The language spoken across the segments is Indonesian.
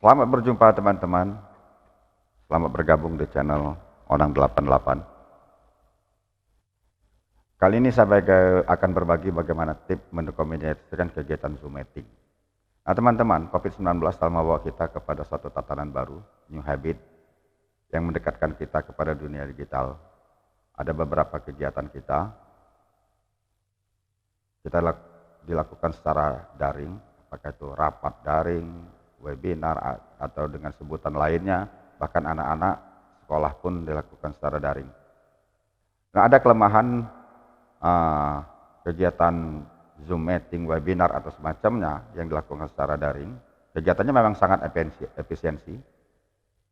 Selamat berjumpa teman-teman. Selamat bergabung di channel Onang 88. Kali ini saya akan berbagi bagaimana tips mendokumentasikan kegiatan Zoom meeting. Nah teman-teman, COVID-19 telah membawa kita kepada suatu tatanan baru, new habit, yang mendekatkan kita kepada dunia digital. Ada beberapa kegiatan kita dilakukan secara daring, apakah itu rapat daring, webinar, atau dengan sebutan lainnya, bahkan anak-anak sekolah pun dilakukan secara daring. Nah, ada kelemahan kegiatan Zoom meeting, webinar, atau semacamnya yang dilakukan secara daring. Kegiatannya memang sangat efisiensi.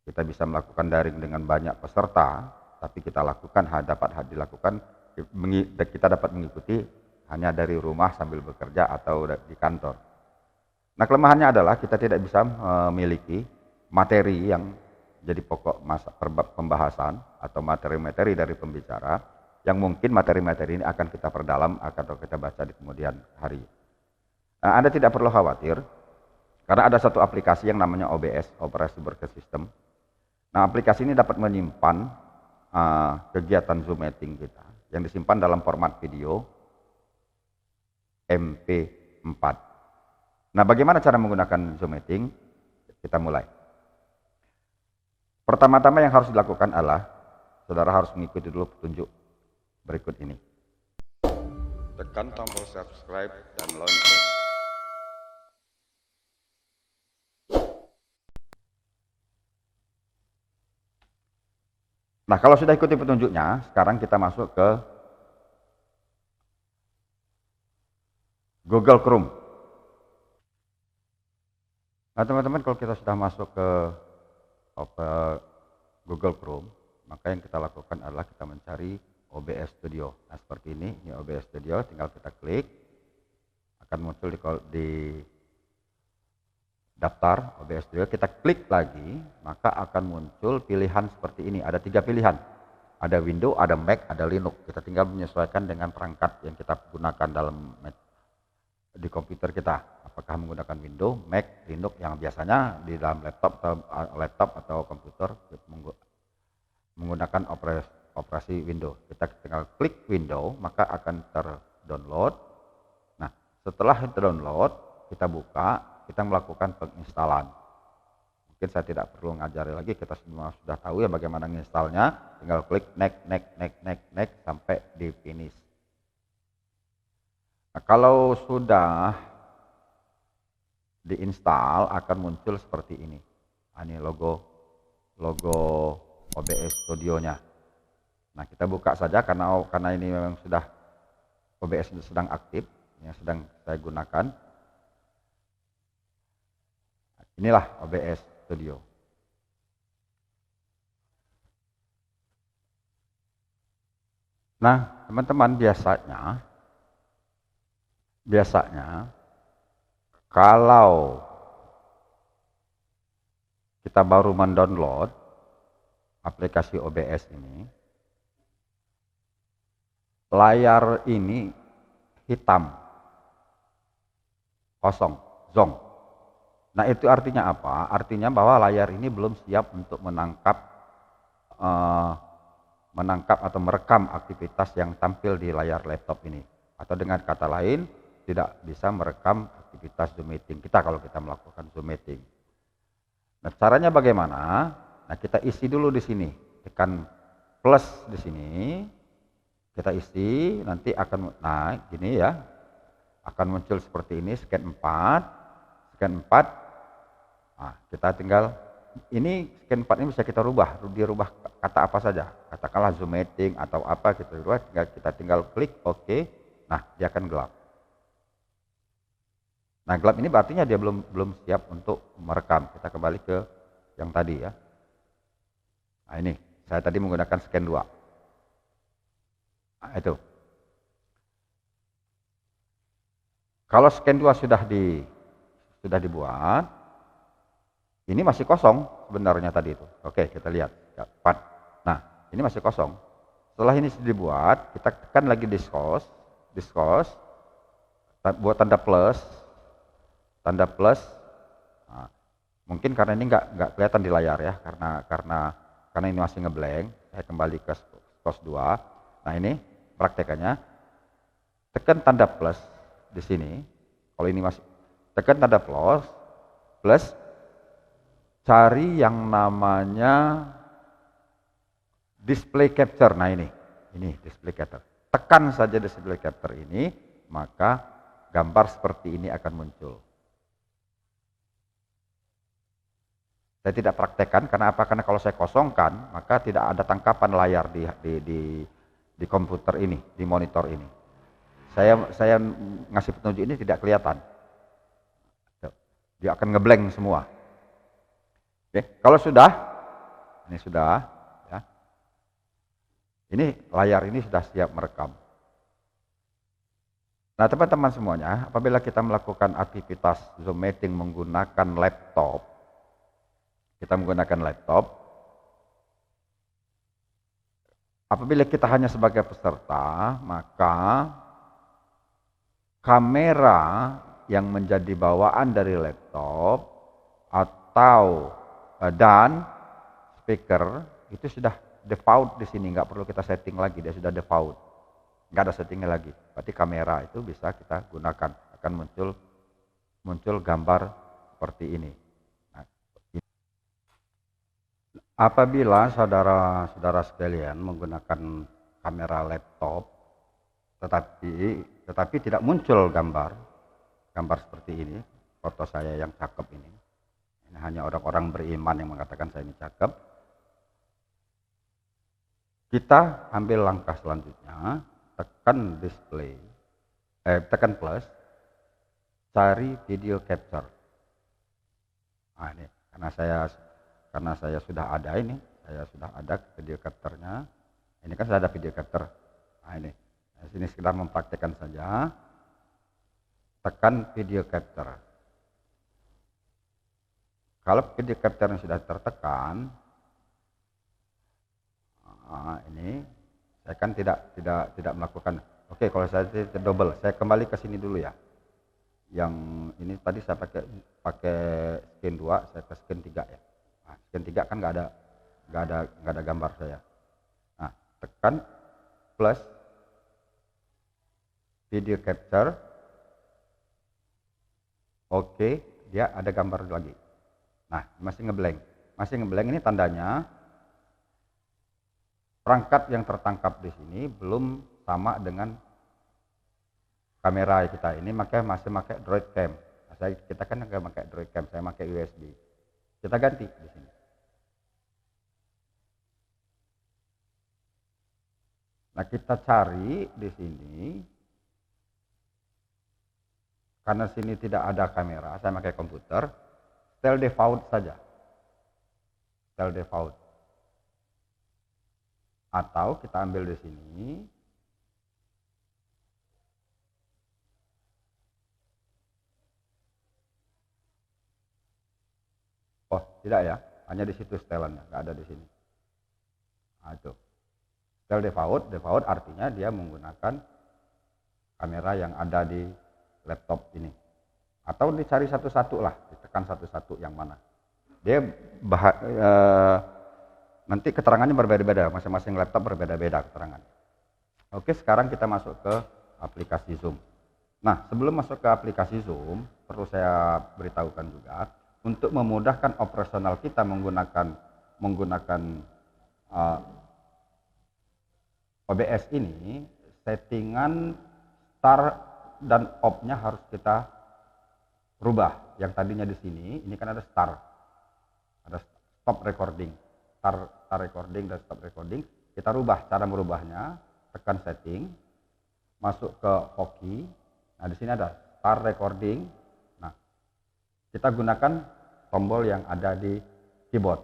Kita bisa melakukan daring dengan banyak peserta, tapi kita dapat mengikuti hanya dari rumah sambil bekerja atau di kantor. Nah, kelemahannya adalah kita tidak bisa memiliki materi yang jadi pokok pembahasan atau materi-materi dari pembicara yang mungkin materi-materi ini akan kita perdalam atau kita baca di kemudian hari. Nah, Anda tidak perlu khawatir karena ada satu aplikasi yang namanya OBS, Operasi Broadcast System. Nah, aplikasi ini dapat menyimpan kegiatan Zoom meeting kita yang disimpan dalam format video MP4. Nah, bagaimana cara menggunakan Zoom meeting? Kita mulai. Pertama-tama yang harus dilakukan adalah saudara harus mengikuti dulu petunjuk berikut ini. Tekan tombol subscribe dan lonceng. Nah, kalau sudah ikuti petunjuknya, sekarang kita masuk ke Google Chrome. Nah, teman-teman, kalau kita sudah masuk ke Google Chrome, maka yang kita lakukan adalah kita mencari OBS Studio. Nah, seperti ini OBS Studio, tinggal kita klik, akan muncul di daftar OBS Studio. Kita klik lagi, maka akan muncul pilihan seperti ini. Ada 3 pilihan. Ada Windows, ada Mac, ada Linux. Kita tinggal menyesuaikan dengan perangkat yang kita gunakan di komputer kita. Apakah menggunakan Windows, Mac, Linux, yang biasanya di dalam laptop atau komputer menggunakan operasi Windows. Kita tinggal klik Windows, maka akan terdownload. Nah, setelah terdownload, kita buka, kita melakukan penginstalan. Mungkin saya tidak perlu ngajari lagi, kita semua sudah tahu ya bagaimana menginstalnya. Tinggal klik next sampai di finish. Nah, kalau sudah diinstal akan muncul seperti ini. Ini logo OBS Studio-nya. Nah, kita buka saja karena ini memang sudah OBS sedang aktif, yang sedang saya gunakan. Inilah OBS Studio. Nah, teman-teman, biasanya kalau kita baru mendownload aplikasi OBS ini, layar ini hitam, kosong, zonk. Nah, itu artinya apa? Artinya bahwa layar ini belum siap untuk menangkap atau merekam aktivitas yang tampil di layar laptop ini. Atau dengan kata lain, tidak bisa merekam aktivitas Zoom meeting kita kalau kita melakukan Zoom meeting. Nah, caranya bagaimana? Nah, kita isi dulu di sini. Tekan plus di sini. Kita isi, nanti akan gini ya. Akan muncul seperti ini, scan 4. Nah, kita tinggal ini scan 4 ini bisa kita dirubah kata apa saja. Katakanlah Zoom meeting atau apa kita tinggal klik OK. Nah, dia akan gelap. Nah, gelap ini artinya dia belum siap untuk merekam. Kita kembali ke yang tadi ya. Nah, ini saya tadi menggunakan scan 2. Nah, itu. Kalau scan 2 sudah dibuat, ini masih kosong sebenarnya tadi itu. Oke, kita lihat. Nah, ini masih kosong. Setelah ini sudah dibuat, kita tekan lagi discuss, buat tanda plus. Nah, Mungkin karena ini nggak kelihatan di layar ya, karena ini masih ngeblank. Saya kembali ke pos 2. Nah ini praktekannya, tekan tanda plus di sini. Kalau ini masih tekan tanda plus, cari yang namanya display capture. Nah ini display capture. Tekan saja display capture ini, maka gambar seperti ini akan muncul. Saya tidak praktekkan karena apa? Karena kalau saya kosongkan, maka tidak ada tangkapan layar di komputer ini, di monitor ini. Saya ngasih petunjuk ini tidak kelihatan. Dia akan ngeblank semua. Oke, kalau sudah, ini sudah, ya. Ini layar ini sudah siap merekam. Nah, teman-teman semuanya, apabila kita melakukan aktivitas Zoom meeting menggunakan laptop, apabila kita hanya sebagai peserta, maka kamera yang menjadi bawaan dari laptop atau dan speaker itu sudah default di sini, nggak perlu kita setting lagi, dia sudah default, nggak ada settingnya lagi. Berarti kamera itu bisa kita gunakan, akan muncul gambar seperti ini. Nah, apabila saudara-saudara sekalian menggunakan kamera laptop, tetapi tidak muncul gambar seperti ini, foto saya yang cakep ini hanya orang-orang beriman yang mengatakan saya ini cakep. Kita ambil langkah selanjutnya, tekan plus, cari video capture. Nah, ini karena saya sudah ada video capture-nya. Ini kan sudah ada video capture. Nah, ini sini sekedar mempraktekkan saja. Tekan video capture. Kalau video capture sudah tertekan, ini saya kan tidak melakukan. Oke, kalau saya double, saya kembali ke sini dulu ya. Yang ini tadi saya pakai scan 2, saya ke scan 3 ya. Nah, scan 3 kan nggak ada gambar saya. Nah, tekan plus video capture. Oke, dia ada gambar lagi. Nah, masih ngeblank ini tandanya perangkat yang tertangkap di sini belum sama dengan kamera kita ini, makanya masih pakai Droid Cam. Nah, kita kan nggak pakai Droid Cam, saya pakai USB. Kita ganti di sini. Nah, kita cari di sini. Karena sini tidak ada kamera, saya pakai komputer, style default saja. Style default. Atau kita ambil di sini. Oh, tidak ya, hanya di situ setelannya, nggak ada di sini. Nah, itu. Style default artinya dia menggunakan kamera yang ada di laptop ini, atau dicari satu-satu lah, ditekan satu-satu yang mana. Dia nanti keterangannya berbeda-beda, masing-masing laptop berbeda-beda keterangan. Oke, sekarang kita masuk ke aplikasi Zoom. Nah, sebelum masuk ke aplikasi Zoom, perlu saya beritahukan juga, untuk memudahkan operasional kita menggunakan OBS ini, settingan start dan off-nya harus kita rubah. Yang tadinya di sini, ini kan ada start, ada stop recording, start recording dan stop recording. Kita rubah, cara merubahnya, tekan setting, masuk ke hoki. Nah, di sini ada start recording. Nah, kita gunakan tombol yang ada di keyboard.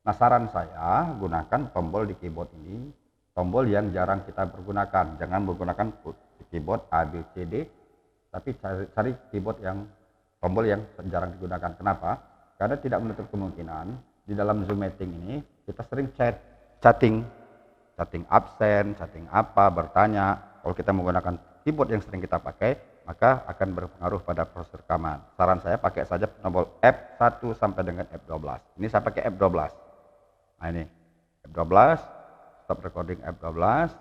Nah, saran saya gunakan tombol di keyboard ini, tombol yang jarang kita pergunakan. Jangan menggunakan keyboard A, B, C, D, tapi cari keyboard tombol yang jarang digunakan. Kenapa? Karena tidak menutup kemungkinan di dalam Zoom meeting ini kita sering chatting absen, chatting apa, bertanya. Kalau kita menggunakan keyboard yang sering kita pakai, maka akan berpengaruh pada proses rekaman. Saran saya pakai saja tombol F1 sampai dengan F12. Ini saya pakai F12. Nah ini F12, stop recording F12,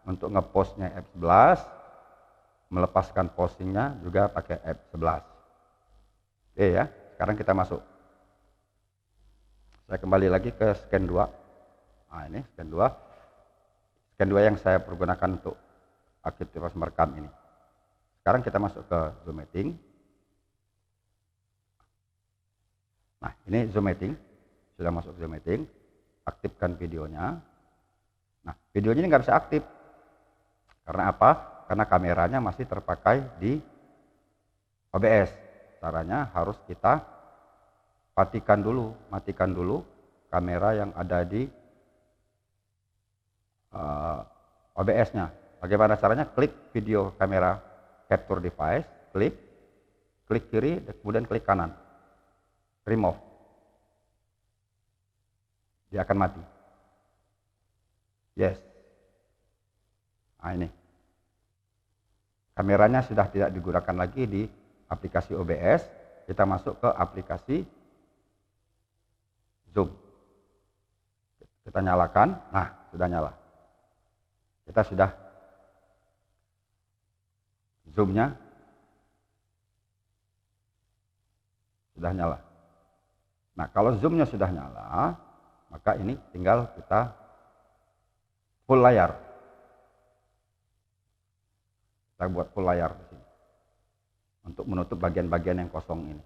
untuk ngepostnya F11, melepaskan postingnya juga pakai F11. Oke ya, sekarang kita masuk. Saya kembali lagi ke scan 2. Nah ini scan 2. Scan 2 yang saya pergunakan untuk aktivitas merekam ini. Sekarang kita masuk ke Zoom Meeting. Nah ini Zoom Meeting. Sudah masuk Zoom Meeting. Aktifkan videonya. Nah videonya ini nggak bisa aktif. Karena apa? Karena kameranya masih terpakai di OBS. Caranya harus kita matikan dulu kamera yang ada di OBS-nya. Bagaimana caranya? Klik video kamera capture device, klik kiri, kemudian klik kanan, remove. Dia akan mati. Yes. Nah ini. Kameranya sudah tidak digunakan lagi di aplikasi OBS. Kita masuk ke aplikasi Zoom. Kita nyalakan. Nah, sudah nyala. Kita sudah Zoom-nya sudah nyala. Nah, kalau Zoom-nya sudah nyala, maka ini tinggal kita full layar. Kita buat full layar di sini untuk menutup bagian-bagian yang kosong ini.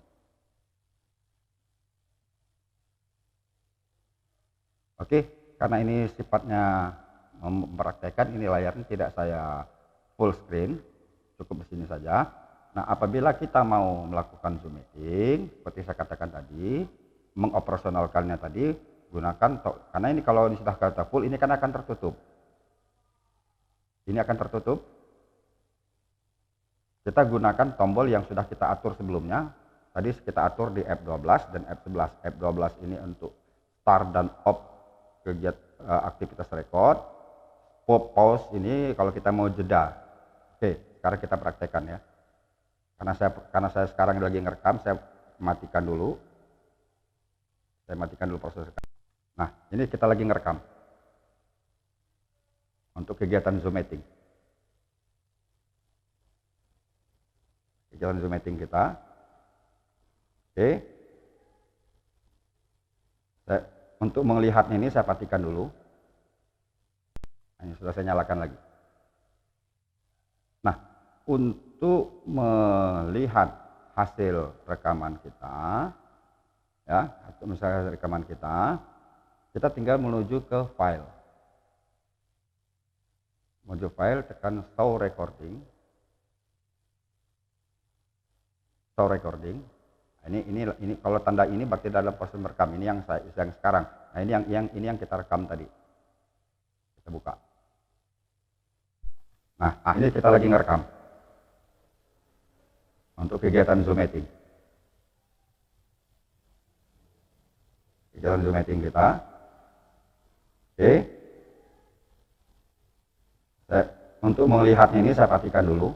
Oke, karena ini sifatnya mempraktekkan, ini layarnya tidak saya full screen, cukup di sini saja. Nah, apabila kita mau melakukan Zoom meeting, seperti saya katakan tadi, mengoperasionalkannya tadi, gunakan karena ini kalau ini sudah kata full, ini kan akan tertutup. Ini akan tertutup. Kita gunakan tombol yang sudah kita atur sebelumnya. Tadi kita atur di F12 dan F11. F12 ini untuk start dan off kegiatan aktivitas record. Pause ini kalau kita mau jeda. Oke, sekarang kita praktekkan ya. Karena saya sekarang lagi ngerekam, saya matikan dulu. Saya matikan dulu proses rekam. Nah, ini kita lagi ngerekam untuk kegiatan Zoom meeting. Kegiatan Zoom meeting kita. Oke. Untuk melihatnya ini saya matikan dulu. Ini sudah saya nyalakan lagi. Nah, untuk melihat hasil rekaman kita, ya, misalnya rekaman kita tinggal menuju ke file. Menuju file, tekan show recording. Show recording. Ini kalau tanda ini berarti dalam proses merekam. Ini yang sekarang. Nah, ini yang kita rekam tadi. Kita buka. Nah, ini kita lagi ngerekam untuk kegiatan Zoom meeting. Kegiatan Zoom meeting kita. Oke. Untuk melihatnya ini saya matikan dulu.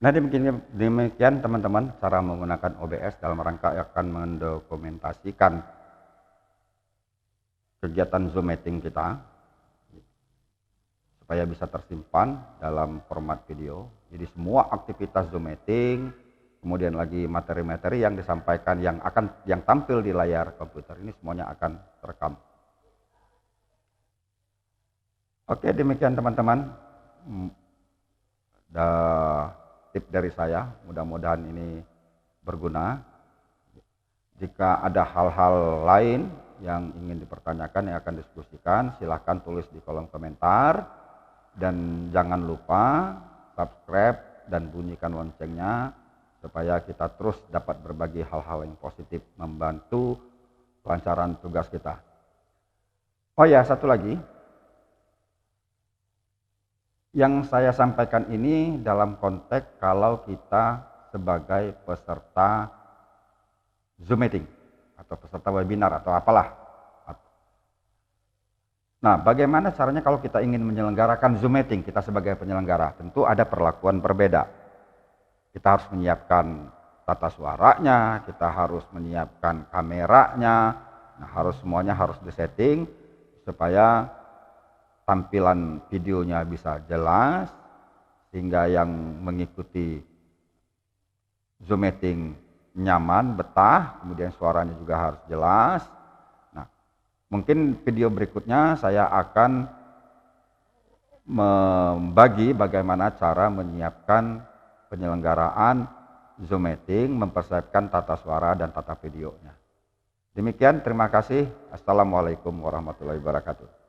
Nah, demikian teman-teman cara menggunakan OBS dalam rangka akan mendokumentasikan kegiatan Zoom meeting kita supaya bisa tersimpan dalam format video. Jadi semua aktivitas Zoom meeting, kemudian lagi materi-materi yang disampaikan yang tampil di layar komputer ini semuanya akan terekam. Oke, demikian teman-teman. Tip dari saya, mudah-mudahan ini berguna. Jika ada hal-hal lain yang ingin dipertanyakan, yang akan diskusikan, silahkan tulis di kolom komentar. Dan jangan lupa subscribe dan bunyikan loncengnya supaya kita terus dapat berbagi hal-hal yang positif, membantu kelancaran tugas kita. Oh ya, satu lagi. Yang saya sampaikan ini dalam konteks kalau kita sebagai peserta Zoom meeting atau peserta webinar atau apalah. Nah, bagaimana caranya kalau kita ingin menyelenggarakan Zoom meeting, kita sebagai penyelenggara? Tentu ada perlakuan berbeda. Kita harus menyiapkan tata suaranya, kita harus menyiapkan kameranya, nah semuanya harus disetting supaya tampilan videonya bisa jelas, sehingga yang mengikuti Zoom meeting nyaman, betah, kemudian suaranya juga harus jelas. Mungkin video berikutnya saya akan membagi bagaimana cara menyiapkan penyelenggaraan Zoom meeting, mempersiapkan tata suara dan tata videonya. Demikian, terima kasih. Assalamualaikum warahmatullahi wabarakatuh.